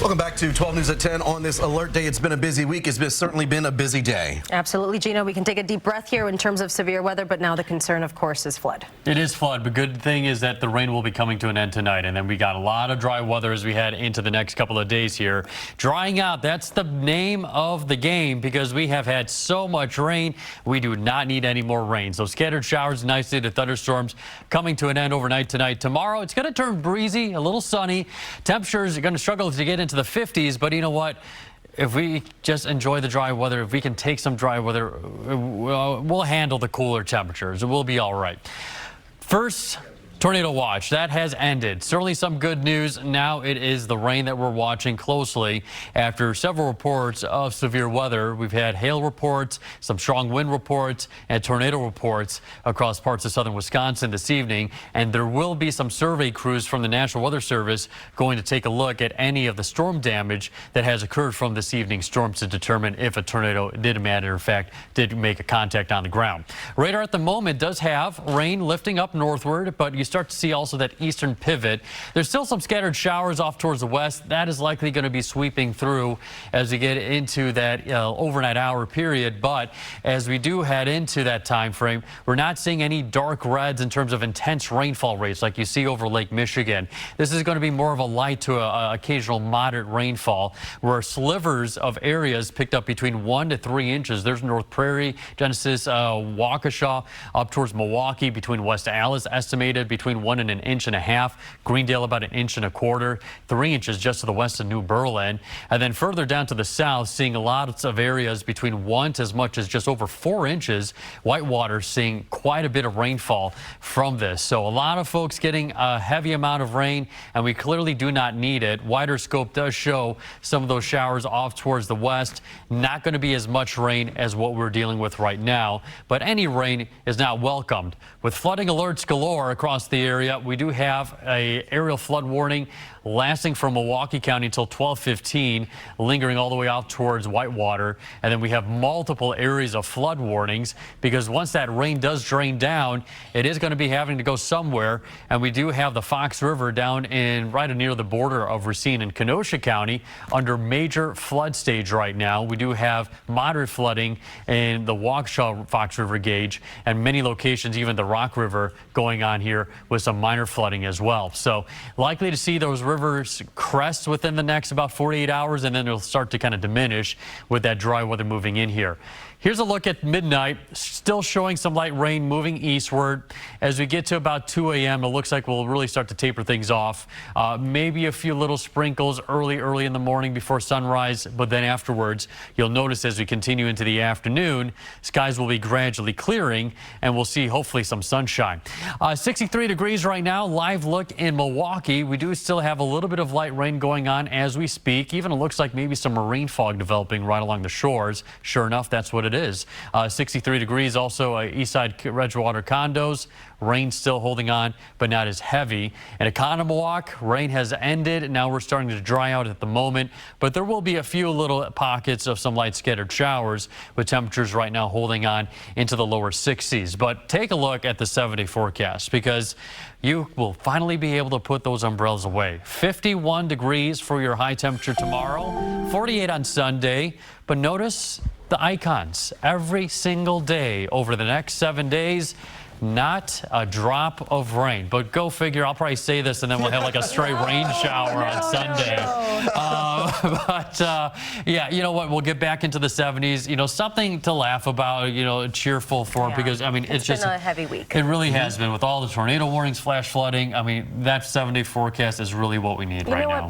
Welcome back to 12 News at 10 on this alert day. It's been a busy week. It's certainly been a busy day. Absolutely, Gino. We can take a deep breath here in terms of severe weather, but now the concern, of course, is flood. It is flood, but good thing is that the rain will be coming to an end tonight, and then we got a lot of dry weather as we head into the next couple of days here. Drying out, that's the name of the game because we have had so much rain. We do not need any more rain. So scattered showers and isolated thunderstorms coming to an end overnight tonight. Tomorrow, it's going to turn breezy, a little sunny. Temperatures are going to struggle to get into the 50s, but you know what? If we just enjoy the dry weather, if we can take some dry weather, we'll handle the cooler temperatures. We'll be all right. First, tornado watch that has ended. Certainly some good news. Now it is the rain that we're watching closely after several reports of severe weather. We've had hail reports, some strong wind reports, and tornado reports across parts of southern Wisconsin this evening. And there will be some survey crews from the National Weather Service going to take a look at any of the storm damage that has occurred from this evening's storms to determine if a tornado did, matter of fact, did make a contact on the ground. Radar at the moment does have rain lifting up northward, but you start to see also that eastern pivot. There's still some scattered showers off towards the west. That is likely going to be sweeping through as we get into that overnight hour period. But as we do head into that time frame, we're not seeing any dark reds in terms of intense rainfall rates like you see over Lake Michigan. This is going to be more of a light to occasional moderate rainfall, where slivers of areas picked up between 1 to 3 inches. There's North Prairie, Genesis, Waukesha, up towards Milwaukee, between West Allis, estimated between 1 and 1.5 inches. Greendale about 1.25 inches, 3 inches just to the west of New Berlin. And then further down to the south, seeing lots of areas between 1 to as much as just over 4 inches. Whitewater seeing quite a bit of rainfall from this. So a lot of folks getting a heavy amount of rain, and we clearly do not need it. Wider scope does show some of those showers off towards the west. Not going to be as much rain as what we're dealing with right now, but any rain is not welcomed. With flooding alerts galore across the area, we do have a aerial flood warning lasting from Milwaukee County until 12:15, lingering all the way out towards Whitewater. And then we have multiple areas of flood warnings because once that rain does drain down, it is going to be having to go somewhere. And we do have the Fox River down in right near the border of Racine and Kenosha County under major flood stage right now. We do have moderate flooding in the Waukesha Fox River gauge, and many locations, even the Rock River, going on here with some minor flooding as well. So likely to see those rivers crest within the next about 48 hours, and then it'll start to kind of diminish with that dry weather moving in here. Here's a look at midnight, still showing some light rain moving eastward. As we get to about 2 a.m., it looks like we'll really start to taper things off. Maybe a few little sprinkles early in the morning before sunrise, but then afterwards, you'll notice as we continue into the afternoon, skies will be gradually clearing, and we'll see hopefully some sunshine. 63 degrees right now, live look in Milwaukee. We do still have a little bit of light rain going on as we speak. Even it looks like maybe some marine fog developing right along the shores. Sure enough, that's what it is. 63 degrees also Eastside Redgewater condos. Rain still holding on, but not as heavy. And Economowoc, rain has ended. Now we're starting to dry out at the moment, but there will be a few little pockets of some light scattered showers with temperatures right now holding on into the lower 60s. But take a look at the 7-day forecast because you will finally be able to put those umbrellas away. 51 degrees for your high temperature tomorrow, 48 on Sunday. But notice the icons every single day over the next 7 days. Not a drop of rain, but go figure. I'll probably say this and then we'll have like a stray rain shower on Sunday. Yeah, you know what? We'll get back into the 70s. You know, something to laugh about, you know, cheerful for, because I mean, it's just been a heavy week. It really has been with all the tornado warnings, flash flooding. I mean, that 7-day forecast is really what we need right now.